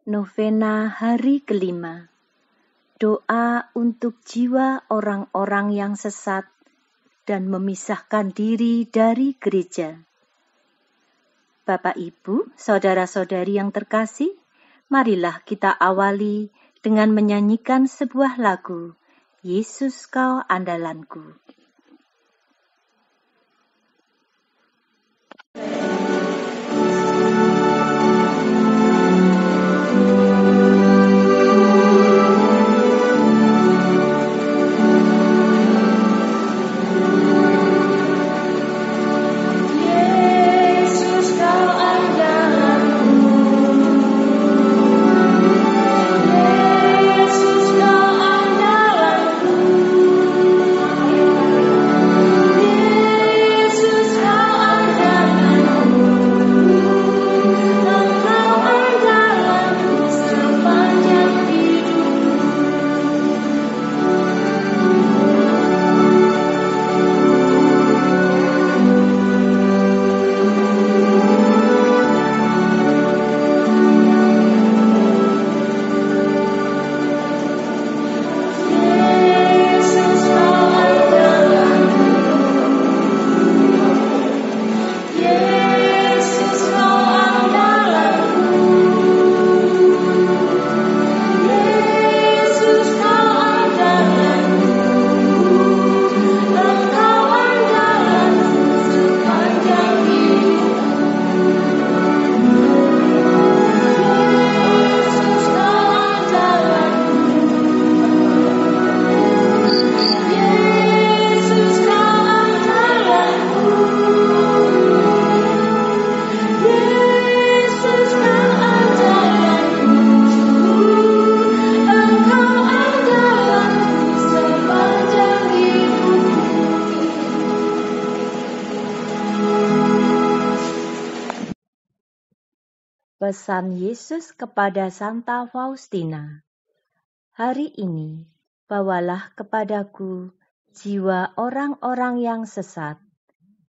Novena hari kelima. Doa untuk jiwa orang-orang yang sesat dan memisahkan diri dari gereja. Bapak, Ibu, saudara-saudari yang terkasih, marilah kita awali dengan menyanyikan sebuah lagu, Yesus Kau Andalanku. Pesan Yesus kepada Santa Faustina. Hari ini, bawalah kepadaku jiwa orang-orang yang sesat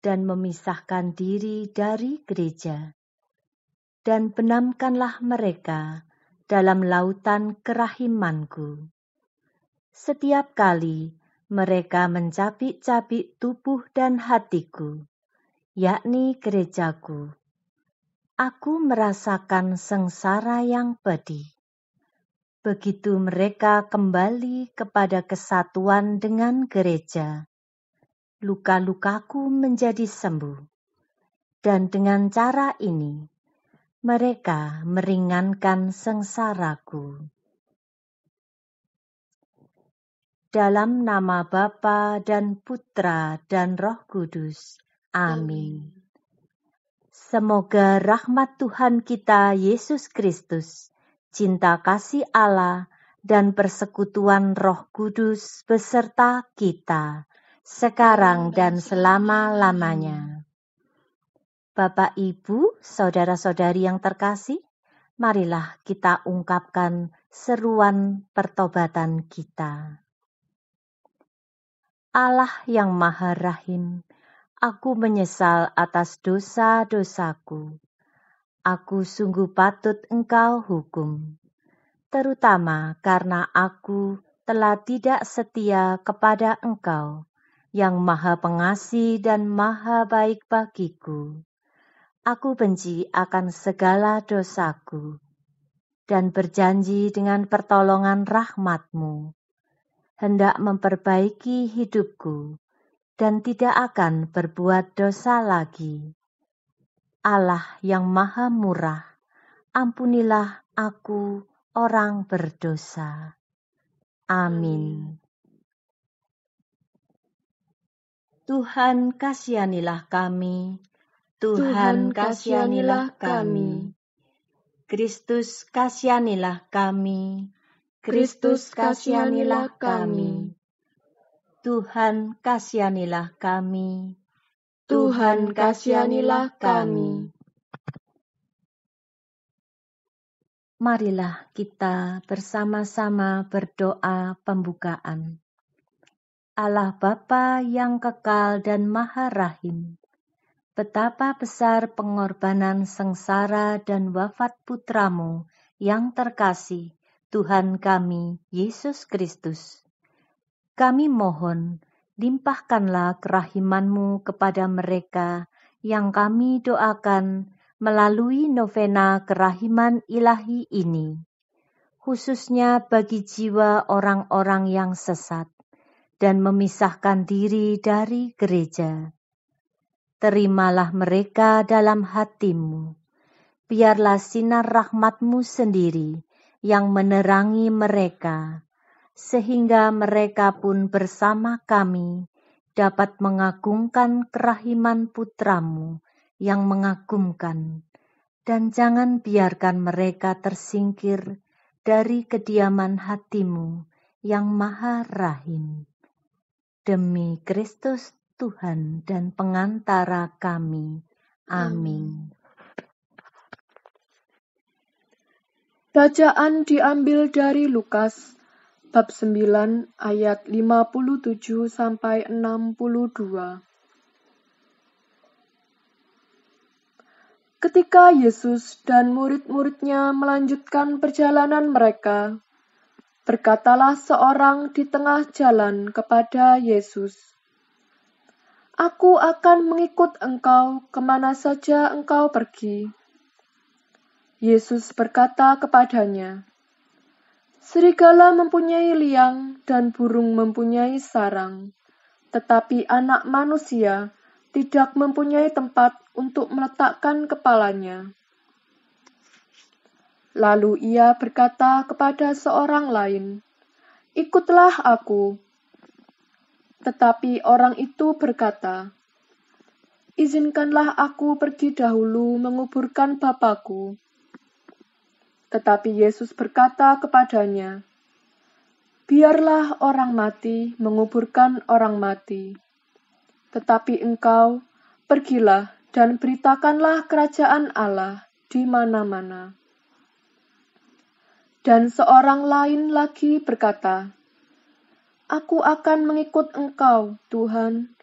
dan memisahkan diri dari gereja. Dan benamkanlah mereka dalam lautan kerahimanku. Setiap kali mereka mencabik-cabik tubuh dan hatiku, yakni gerejaku, aku merasakan sengsara yang pedih. Begitu mereka kembali kepada kesatuan dengan gereja, luka-lukaku menjadi sembuh. Dan dengan cara ini, mereka meringankan sengsaraku. Dalam nama Bapa dan Putra dan Roh Kudus. Amin. Semoga rahmat Tuhan kita Yesus Kristus, cinta kasih Allah, dan persekutuan Roh Kudus beserta kita, sekarang dan selama-lamanya. Bapak, Ibu, saudara-saudari yang terkasih, marilah kita ungkapkan seruan pertobatan kita. Allah yang Maha Rahim, aku menyesal atas dosa-dosaku. Aku sungguh patut Engkau hukum, terutama karena aku telah tidak setia kepada Engkau, yang Maha Pengasih dan Maha Baik bagiku. Aku benci akan segala dosaku, dan berjanji dengan pertolongan rahmat-Mu, hendak memperbaiki hidupku, dan tidak akan berbuat dosa lagi. Allah yang Maha Murah, ampunilah aku orang berdosa. Amin. Tuhan kasihanilah kami, Tuhan kasihanilah kami. Kristus kasihanilah kami, Kristus kasihanilah kami. Tuhan kasihanilah kami, Tuhan kasihanilah kami. Marilah kita bersama-sama berdoa pembukaan. Allah Bapa yang kekal dan Maha Rahim, betapa besar pengorbanan sengsara dan wafat putramu, yang terkasih, Tuhan kami, Yesus Kristus. Kami mohon, limpahkanlah kerahiman-Mu kepada mereka yang kami doakan melalui novena kerahiman ilahi ini, khususnya bagi jiwa orang-orang yang sesat dan memisahkan diri dari gereja. Terimalah mereka dalam hati-Mu. Biarlah sinar rahmat-Mu sendiri yang menerangi mereka, sehingga mereka pun bersama kami dapat mengagungkan kerahiman Putra-Mu yang mengagumkan, dan jangan biarkan mereka tersingkir dari kediaman hati-Mu yang maha rahim. Demi Kristus Tuhan dan pengantara kami. Amin. Bacaan diambil dari Lukas bab 9 ayat 57 sampai 62. Ketika Yesus dan murid-muridnya melanjutkan perjalanan mereka, berkatalah seorang di tengah jalan kepada Yesus, "Aku akan mengikut engkau kemana saja engkau pergi." Yesus berkata kepadanya, "Serigala mempunyai liang dan burung mempunyai sarang, tetapi Anak Manusia tidak mempunyai tempat untuk meletakkan kepalanya." Lalu ia berkata kepada seorang lain, "Ikutlah aku." Tetapi orang itu berkata, "Izinkanlah aku pergi dahulu menguburkan Bapakku." Tetapi Yesus berkata kepadanya, "Biarlah orang mati menguburkan orang mati. Tetapi engkau, pergilah dan beritakanlah kerajaan Allah di mana-mana." Dan seorang lain lagi berkata, "Aku akan mengikut engkau, Tuhan,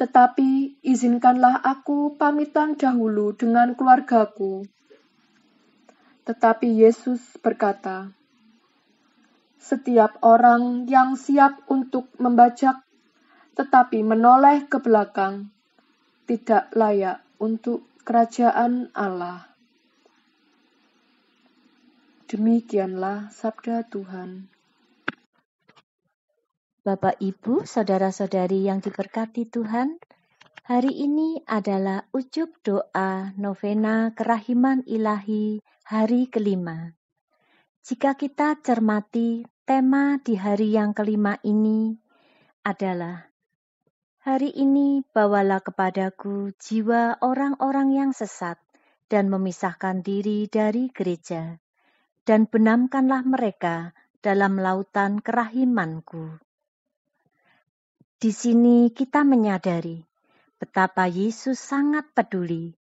tetapi izinkanlah aku pamitan dahulu dengan keluargaku." Tetapi Yesus berkata, "Setiap orang yang siap untuk membajak tetapi menoleh ke belakang, tidak layak untuk kerajaan Allah." Demikianlah sabda Tuhan. Bapak, Ibu, saudara-saudari yang diberkati Tuhan, hari ini adalah ujub doa novena kerahiman ilahi hari kelima. Jika kita cermati tema di hari yang kelima ini adalah, "Hari ini bawalah kepadaku jiwa orang-orang yang sesat dan memisahkan diri dari gereja, dan benamkanlah mereka dalam lautan kerahiman-Ku." Di sini kita menyadari betapa Yesus sangat peduli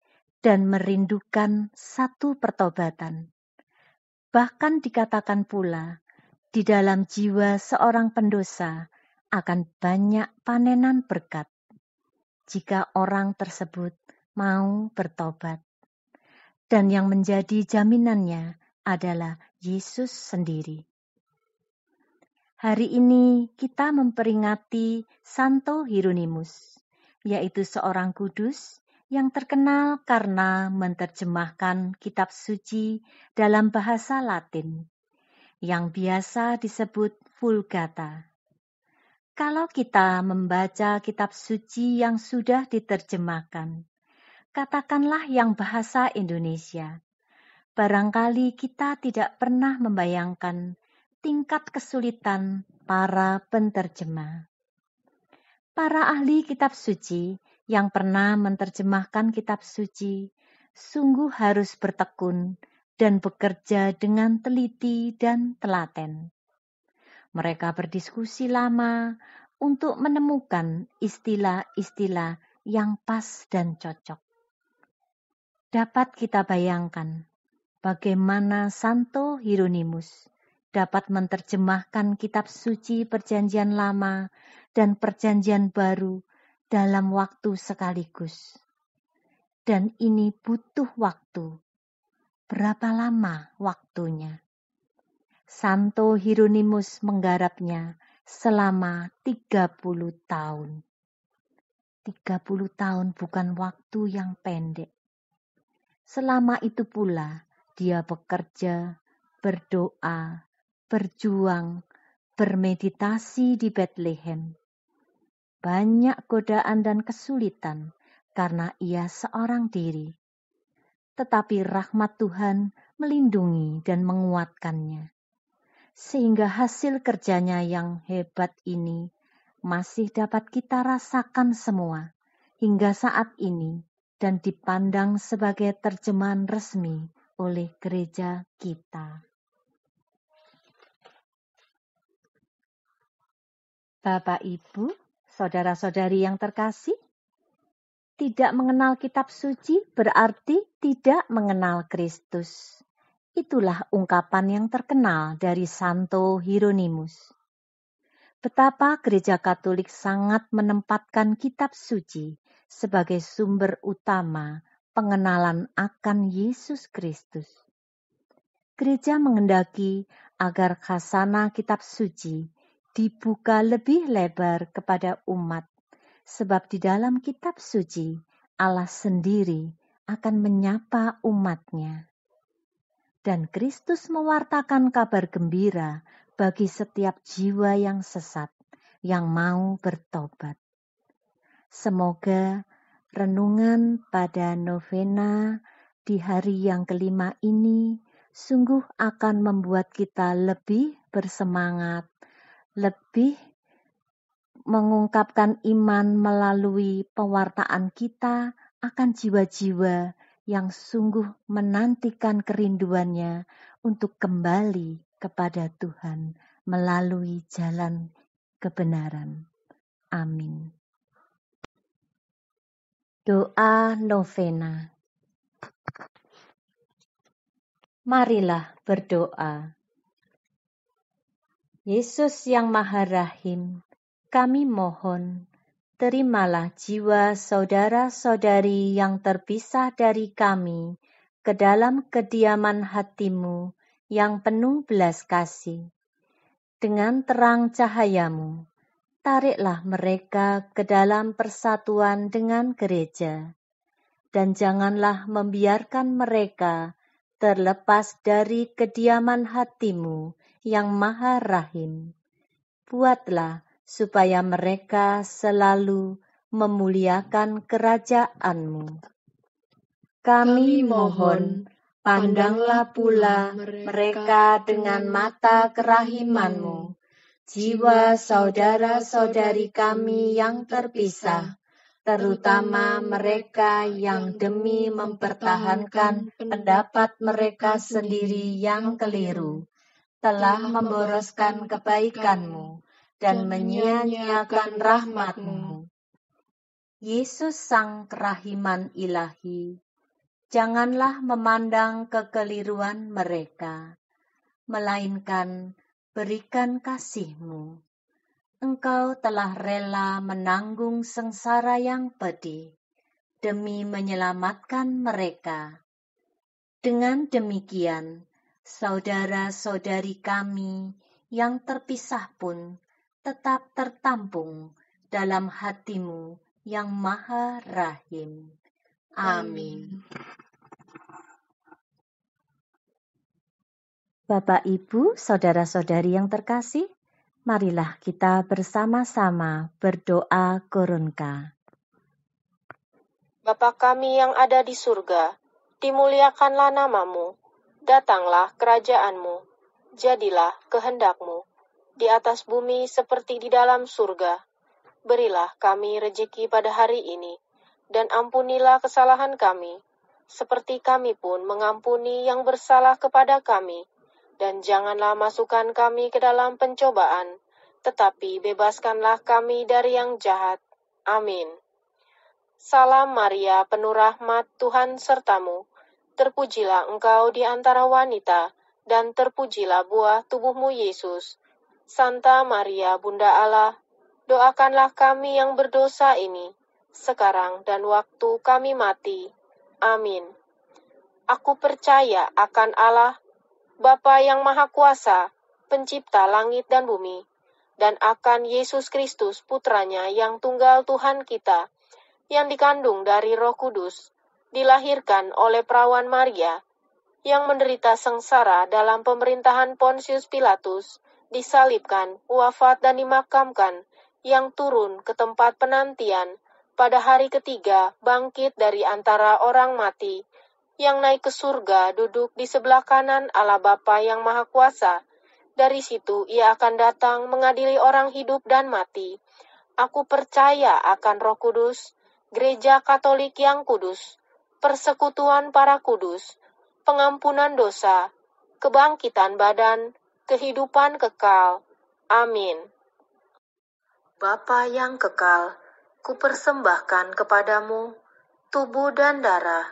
dan merindukan satu pertobatan. Bahkan dikatakan pula, di dalam jiwa seorang pendosa akan banyak panenan berkat jika orang tersebut mau bertobat. Dan yang menjadi jaminannya adalah Yesus sendiri. Hari ini kita memperingati Santo Hieronymus, yaitu seorang kudus yang terkenal karena menerjemahkan kitab suci dalam bahasa Latin, yang biasa disebut Vulgata. Kalau kita membaca kitab suci yang sudah diterjemahkan, katakanlah yang bahasa Indonesia, barangkali kita tidak pernah membayangkan tingkat kesulitan para penterjemah. Para ahli kitab suci yang pernah menerjemahkan kitab suci sungguh harus bertekun dan bekerja dengan teliti dan telaten. Mereka berdiskusi lama untuk menemukan istilah-istilah yang pas dan cocok. Dapat kita bayangkan bagaimana Santo Hieronymus dapat menerjemahkan kitab suci Perjanjian Lama dan Perjanjian Baru dalam waktu sekaligus. Dan ini butuh waktu. Berapa lama waktunya? Santo Hieronymus menggarapnya selama 30 tahun. 30 tahun bukan waktu yang pendek. Selama itu pula dia bekerja, berdoa, berjuang, bermeditasi di Bethlehem. Banyak godaan dan kesulitan karena ia seorang diri. Tetapi rahmat Tuhan melindungi dan menguatkannya. Sehingga hasil kerjanya yang hebat ini masih dapat kita rasakan semua hingga saat ini dan dipandang sebagai terjemahan resmi oleh gereja kita. Bapak, Ibu, saudara-saudari yang terkasih, tidak mengenal kitab suci berarti tidak mengenal Kristus. Itulah ungkapan yang terkenal dari Santo Hieronymus. Betapa gereja Katolik sangat menempatkan kitab suci sebagai sumber utama pengenalan akan Yesus Kristus. Gereja menghendaki agar khazanah kitab suci dibuka lebih lebar kepada umat, sebab di dalam kitab suci Allah sendiri akan menyapa umatnya. Dan Kristus mewartakan kabar gembira bagi setiap jiwa yang sesat, yang mau bertobat. Semoga renungan pada novena di hari yang kelima ini sungguh akan membuat kita lebih bersemangat, lebih mengungkapkan iman melalui pewartaan kita akan jiwa-jiwa yang sungguh menantikan kerinduannya untuk kembali kepada Tuhan melalui jalan kebenaran. Amin. Doa novena. Marilah berdoa. Yesus yang Maha Rahim, kami mohon, terimalah jiwa saudara-saudari yang terpisah dari kami ke dalam kediaman hati-Mu yang penuh belas kasih. Dengan terang cahayamu, tariklah mereka ke dalam persatuan dengan gereja, dan janganlah membiarkan mereka terlepas dari kediaman hati-Mu yang Maha Rahim. Buatlah supaya mereka selalu memuliakan kerajaan-Mu. Kami mohon, pandanglah pula mereka dengan mata kerahiman-Mu, jiwa saudara-saudari kami yang terpisah, terutama mereka yang demi mempertahankan pendapat mereka sendiri yang keliru, telah memboroskan kebaikan-Mu dan menyia-nyiakan rahmat-Mu. Yesus Sang Kerahiman Ilahi, janganlah memandang kekeliruan mereka, melainkan berikan kasih-Mu. Engkau telah rela menanggung sengsara yang pedih demi menyelamatkan mereka. Dengan demikian, saudara-saudari kami yang terpisah pun tetap tertampung dalam hati-Mu yang Maha Rahim. Amin. Bapak, Ibu, saudara-saudari yang terkasih, marilah kita bersama-sama berdoa Koronka. Bapa kami yang ada di surga, dimuliakanlah nama-Mu, datanglah kerajaan-Mu, jadilah kehendak-Mu, di atas bumi seperti di dalam surga. Berilah kami rejeki pada hari ini, dan ampunilah kesalahan kami, seperti kami pun mengampuni yang bersalah kepada kami. Dan janganlah masukkan kami ke dalam pencobaan, tetapi bebaskanlah kami dari yang jahat. Amin. Salam Maria, penuh rahmat, Tuhan sertamu. Terpujilah engkau di antara wanita, dan terpujilah buah tubuhmu Yesus. Santa Maria, Bunda Allah, doakanlah kami yang berdosa ini, sekarang dan waktu kami mati. Amin. Aku percaya akan Allah, Bapa yang Maha Kuasa, Pencipta langit dan bumi, dan akan Yesus Kristus, Putranya yang tunggal Tuhan kita, yang dikandung dari Roh Kudus, dilahirkan oleh perawan Maria, yang menderita sengsara dalam pemerintahan Pontius Pilatus, disalibkan, wafat dan dimakamkan, yang turun ke tempat penantian, pada hari ketiga bangkit dari antara orang mati, yang naik ke surga duduk di sebelah kanan Allah Bapa yang Maha Kuasa. Dari situ ia akan datang mengadili orang hidup dan mati. Aku percaya akan Roh Kudus, Gereja Katolik yang kudus, persekutuan para kudus, pengampunan dosa, kebangkitan badan, kehidupan kekal. Amin. Bapa yang kekal, kupersembahkan kepadamu tubuh dan darah,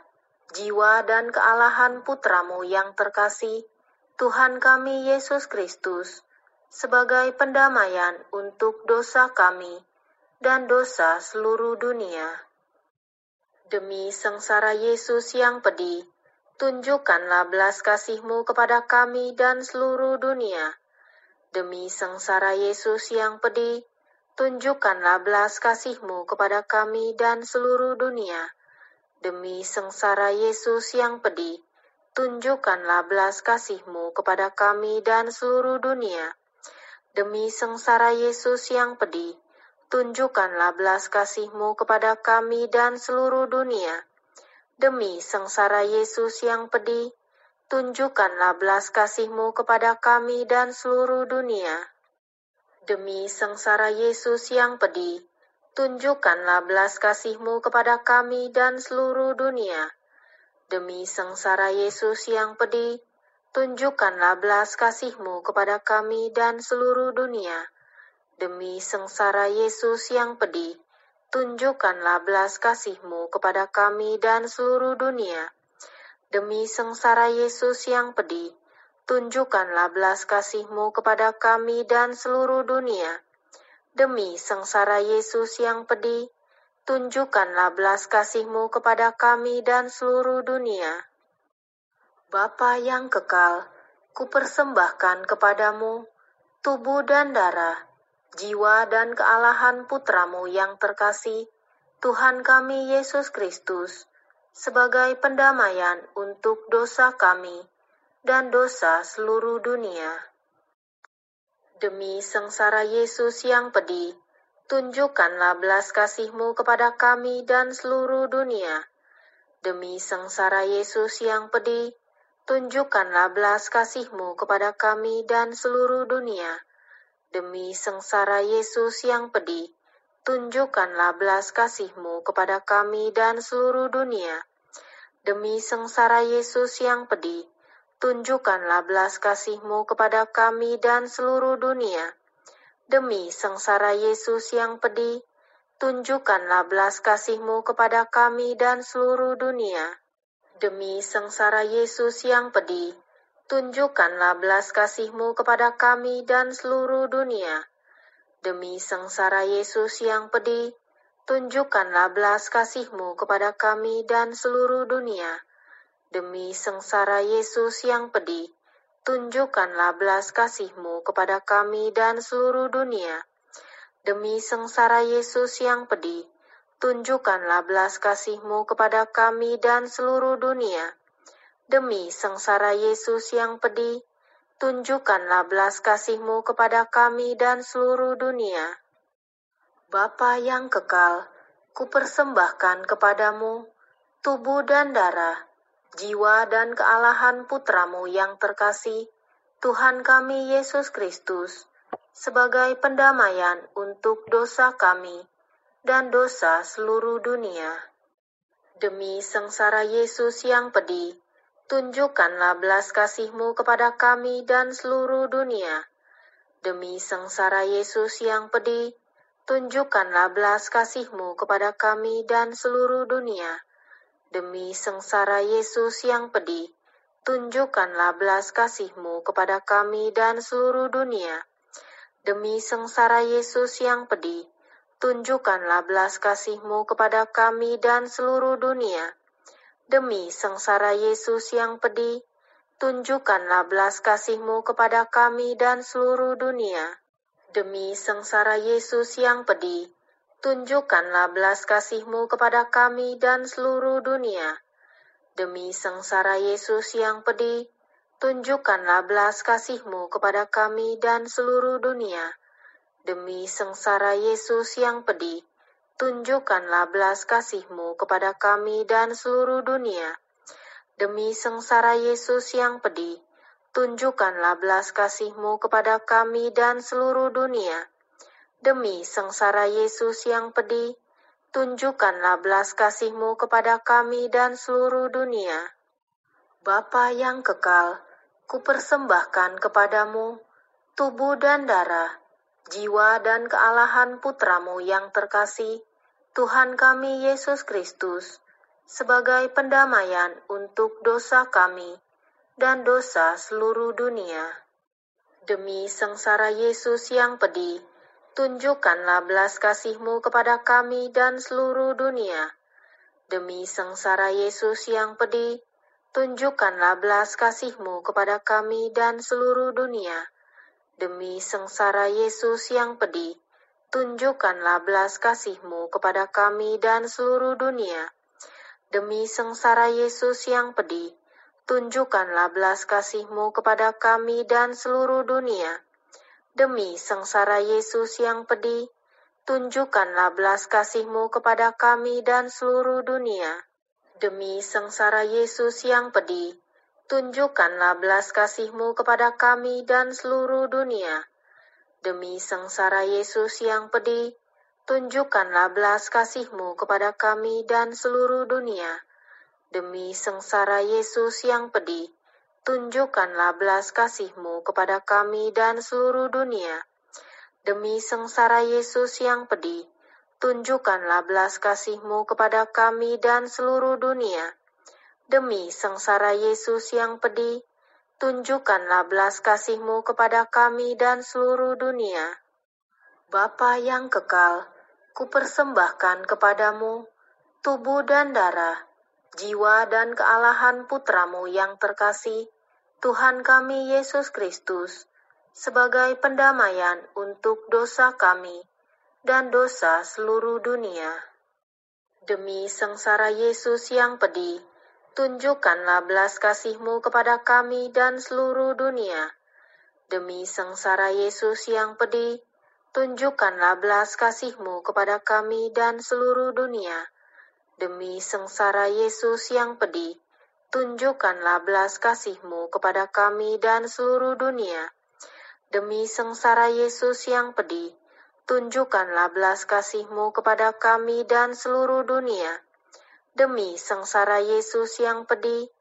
jiwa dan kealahan Putramu yang terkasih, Tuhan kami Yesus Kristus, sebagai pendamaian untuk dosa kami dan dosa seluruh dunia. Demi sengsara Yesus yang pedih, tunjukkanlah belas kasih-Mu kepada kami dan seluruh dunia. Demi sengsara Yesus yang pedih, tunjukkanlah belas kasih-Mu kepada kami dan seluruh dunia. Demi sengsara Yesus yang pedih, tunjukkanlah belas kasih-Mu kepada kami dan seluruh dunia. Demi sengsara Yesus yang pedih, tunjukkanlah belas kasih-Mu kepada kami dan seluruh dunia. Demi sengsara Yesus yang pedih, tunjukkanlah belas kasih-Mu kepada kami dan seluruh dunia. Demi sengsara Yesus yang pedih, tunjukkanlah belas kasih-Mu kepada kami dan seluruh dunia. Demi sengsara Yesus yang pedih, tunjukkanlah belas kasih-Mu kepada kami dan seluruh dunia. Demi sengsara Yesus yang pedih, tunjukkanlah belas kasih-Mu kepada kami dan seluruh dunia. Demi sengsara Yesus yang pedih, tunjukkanlah belas kasih-Mu kepada kami dan seluruh dunia. Demi sengsara Yesus yang pedih, tunjukkanlah belas kasih-Mu kepada kami dan seluruh dunia. Bapa yang kekal, kupersembahkan kepadamu tubuh dan darah, jiwa dan kealahan Putramu yang terkasih, Tuhan kami Yesus Kristus, sebagai pendamaian untuk dosa kami dan dosa seluruh dunia. Demi sengsara Yesus yang pedih, tunjukkanlah belas kasih-Mu kepada kami dan seluruh dunia. Demi sengsara Yesus yang pedih, tunjukkanlah belas kasih-Mu kepada kami dan seluruh dunia. Demi sengsara Yesus yang pedih, tunjukkanlah belas kasih-Mu kepada kami dan seluruh dunia. Demi sengsara Yesus yang pedih, tunjukkanlah belas kasih-Mu kepada kami dan seluruh dunia. Demi sengsara Yesus yang pedih, tunjukkanlah belas kasih-Mu kepada kami dan seluruh dunia. Demi sengsara Yesus yang pedih, tunjukkanlah belas kasih-Mu kepada kami dan seluruh dunia. Demi sengsara Yesus yang pedih, tunjukkanlah belas kasih-Mu kepada kami dan seluruh dunia. Demi sengsara Yesus yang pedih, tunjukkanlah belas kasih-Mu kepada kami dan seluruh dunia. Demi sengsara Yesus yang pedih, tunjukkanlah belas kasih-Mu kepada kami dan seluruh dunia. Demi sengsara Yesus yang pedih, tunjukkanlah belas kasih-Mu kepada kami dan seluruh dunia. Bapa yang kekal, kupersembahkan kepadamu tubuh dan darah, jiwa dan kealahan Putramu yang terkasih, Tuhan kami Yesus Kristus, sebagai pendamaian untuk dosa kami dan dosa seluruh dunia. Demi sengsara Yesus yang pedih, tunjukkanlah belas kasih-Mu kepada kami dan seluruh dunia. Demi sengsara Yesus yang pedih, tunjukkanlah belas kasih-Mu kepada kami dan seluruh dunia. Demi sengsara Yesus yang pedih, tunjukkanlah belas kasih-Mu kepada kami dan seluruh dunia. Demi sengsara Yesus yang pedih, tunjukkanlah belas kasih-Mu kepada kami dan seluruh dunia. Demi sengsara Yesus yang pedih, tunjukkanlah belas kasih-Mu kepada kami dan seluruh dunia. Demi sengsara Yesus yang pedih, tunjukkanlah belas kasih-Mu kepada kami dan seluruh dunia. Demi sengsara Yesus yang pedih, tunjukkanlah belas kasih-Mu kepada kami dan seluruh dunia. Demi sengsara Yesus yang pedih, tunjukkanlah belas kasih-Mu kepada kami dan seluruh dunia. Demi sengsara Yesus yang pedih, tunjukkanlah belas kasih-Mu kepada kami dan seluruh dunia. Demi sengsara Yesus yang pedih, tunjukkanlah belas kasih-Mu kepada kami dan seluruh dunia. Bapa yang kekal, kupersembahkan kepadamu tubuh dan darah, jiwa dan kealahan Putra-Mu yang terkasih, Tuhan kami Yesus Kristus, sebagai pendamaian untuk dosa kami dan dosa seluruh dunia. Demi sengsara Yesus yang pedih, tunjukkanlah belas kasih-Mu kepada kami dan seluruh dunia. Demi sengsara Yesus yang pedih, tunjukkanlah belas kasih-Mu kepada kami dan seluruh dunia. Demi sengsara Yesus yang pedih, tunjukkanlah belas kasih-Mu kepada kami dan seluruh dunia. Demi sengsara Yesus yang pedih, tunjukkanlah belas kasih-Mu kepada kami dan seluruh dunia. Demi sengsara Yesus yang pedih, tunjukkanlah belas kasih-Mu kepada kami dan seluruh dunia. Demi sengsara Yesus yang pedih, tunjukkanlah belas kasih-Mu kepada kami dan seluruh dunia. Demi sengsara Yesus yang pedih, tunjukkanlah belas kasih-Mu kepada kami dan seluruh dunia. Demi sengsara Yesus yang pedih, tunjukkanlah belas kasih-Mu kepada kami dan seluruh dunia. Demi sengsara Yesus yang pedih, tunjukkanlah belas kasih-Mu kepada kami dan seluruh dunia. Demi sengsara Yesus yang pedih, tunjukkanlah belas kasih-Mu kepada kami dan seluruh dunia. Bapa yang kekal, kupersembahkan kepadamu tubuh dan darah, jiwa dan kealahan Putra-Mu yang terkasih, Tuhan kami Yesus Kristus, sebagai pendamaian untuk dosa kami dan dosa seluruh dunia. Demi sengsara Yesus yang pedih, tunjukkanlah belas kasih-Mu kepada kami dan seluruh dunia. Demi sengsara Yesus yang pedih, tunjukkanlah belas kasih-Mu kepada kami dan seluruh dunia. Demi sengsara Yesus yang pedih, tunjukkanlah belas kasih-Mu kepada kami dan seluruh dunia. Demi sengsara Yesus yang pedih, tunjukkanlah belas kasih-Mu kepada kami dan seluruh dunia. Demi sengsara Yesus yang pedih,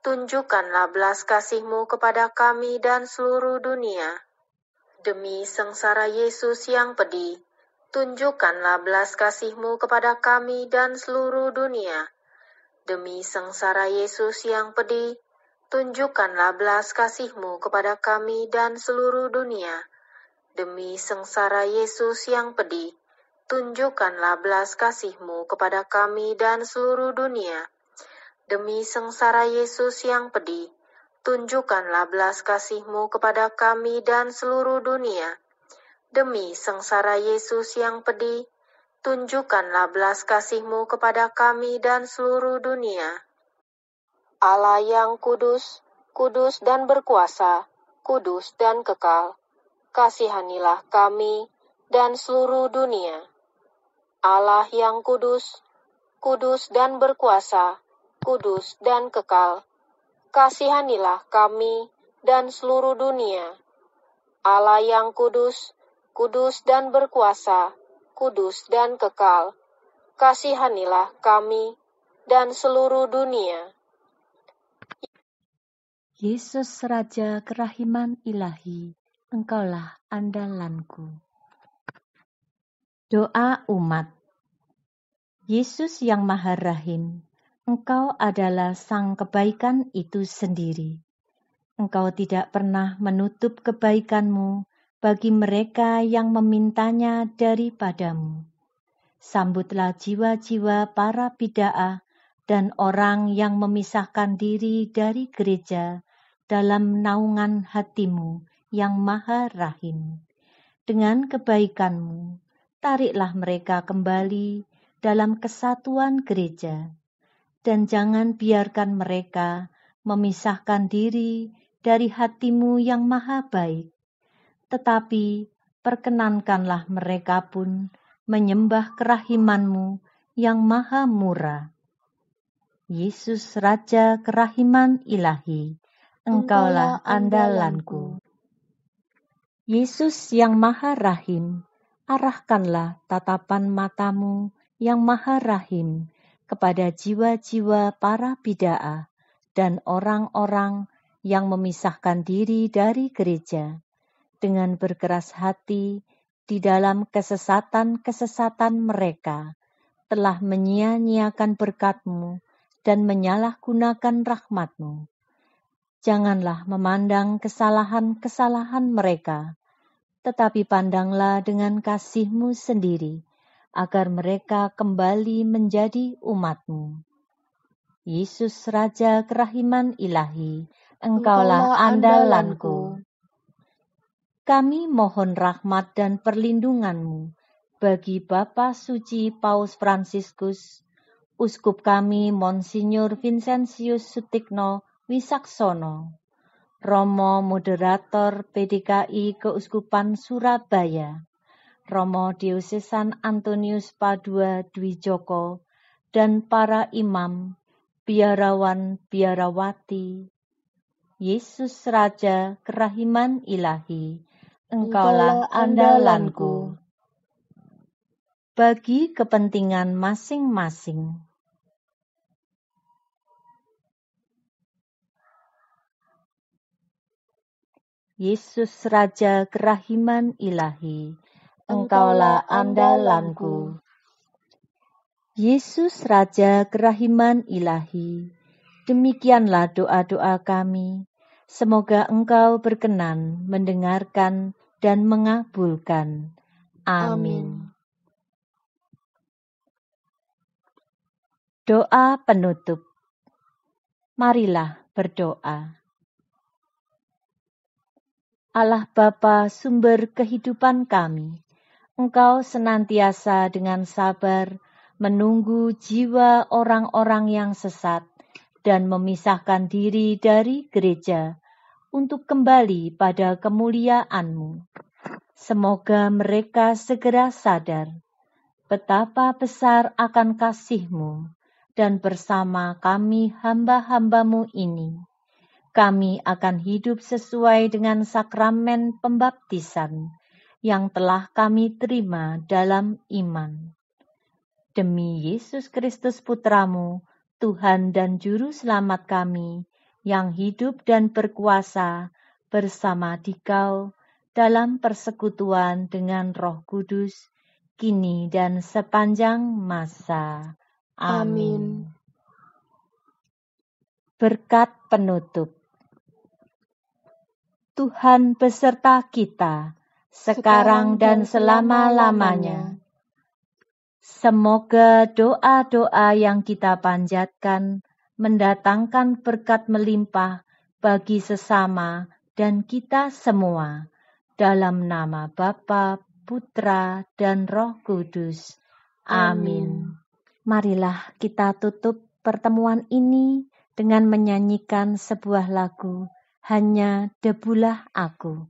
tunjukkanlah belas kasih-Mu kepada kami dan seluruh dunia. Demi sengsara Yesus yang pedih, tunjukkanlah belas kasih-Mu kepada kami dan seluruh dunia. Demi sengsara Yesus yang pedih, tunjukkanlah belas kasih-Mu kepada kami dan seluruh dunia. Demi sengsara Yesus yang pedih, tunjukkanlah belas kasih-Mu kepada kami dan seluruh dunia. Demi sengsara Yesus yang pedih, tunjukkanlah belas kasih-Mu kepada kami dan seluruh dunia. Demi sengsara Yesus yang pedih, tunjukkanlah belas kasih-Mu kepada kami dan seluruh dunia. Allah yang kudus, kudus dan berkuasa, kudus dan kekal, kasihanilah kami dan seluruh dunia. Allah yang kudus, kudus dan berkuasa, kudus dan kekal, kasihanilah kami dan seluruh dunia. Allah yang kudus, kudus dan berkuasa, kudus dan kekal, kasihanilah kami dan seluruh dunia. Yesus Raja Kerahiman Ilahi, Engkaulah andalanku. Doa umat. Yesus yang Maha Rahim, Engkau adalah Sang Kebaikan itu sendiri. Engkau tidak pernah menutup kebaikan-Mu bagi mereka yang memintanya daripadamu. Sambutlah jiwa-jiwa para bid'ah dan orang yang memisahkan diri dari gereja dalam naungan hatimu yang maha rahim. Dengan kebaikanmu, tariklah mereka kembali dalam kesatuan gereja, dan jangan biarkan mereka memisahkan diri dari hatimu yang maha baik, tetapi perkenankanlah mereka pun menyembah kerahimanmu yang maha murah. Yesus Raja kerahiman ilahi, Engkaulah andalanku. Yesus yang maha rahim, arahkanlah tatapan matamu yang maha rahim kepada jiwa-jiwa para bid'ah dan orang-orang yang memisahkan diri dari gereja dengan berkeras hati di dalam kesesatan-kesesatan mereka, telah menyia-nyiakan berkat-Mu dan menyalahgunakan rahmat-Mu. Janganlah memandang kesalahan-kesalahan mereka, tetapi pandanglah dengan kasih-Mu sendiri, agar mereka kembali menjadi umat-Mu. Yesus Raja kerahiman ilahi, Engkaulah andalanku. Kami mohon rahmat dan perlindungan-Mu bagi Bapa Suci Paus Fransiskus, Uskup kami Monsinyur Vincentius Sutikno Wisaksono, Romo Moderator PDKI Keuskupan Surabaya, Romo Diosesan Antonius Padua Dwi Joko, dan para imam, biarawan, biarawati. Yesus Raja kerahiman ilahi, Engkaulah andalanku. Bagi kepentingan masing-masing. Yesus Raja kerahiman ilahi, Engkaulah andalanku. Yesus Raja kerahiman ilahi, demikianlah doa-doa kami. Semoga Engkau berkenan mendengarkan dan mengabulkan. Amin. Doa penutup. Marilah berdoa. Allah Bapa, sumber kehidupan kami, Engkau senantiasa dengan sabar menunggu jiwa orang-orang yang sesat dan memisahkan diri dari gereja untuk kembali pada kemuliaan-Mu. Semoga mereka segera sadar betapa besar akan kasih-Mu, dan bersama kami hamba-hamba-Mu ini, kami akan hidup sesuai dengan sakramen pembaptisan yang telah kami terima dalam iman. Demi Yesus Kristus Putra-Mu, Tuhan dan Juru Selamat kami, yang hidup dan berkuasa bersama Dikau dalam persekutuan dengan Roh Kudus, kini dan sepanjang masa. Amin. Berkat penutup. Tuhan beserta kita, sekarang dan selama-lamanya. Semoga doa-doa yang kita panjatkan mendatangkan berkat melimpah bagi sesama dan kita semua. Dalam nama Bapa, Putra, dan Roh Kudus. Amin. Marilah kita tutup pertemuan ini dengan menyanyikan sebuah lagu, Hanya Debulah Aku.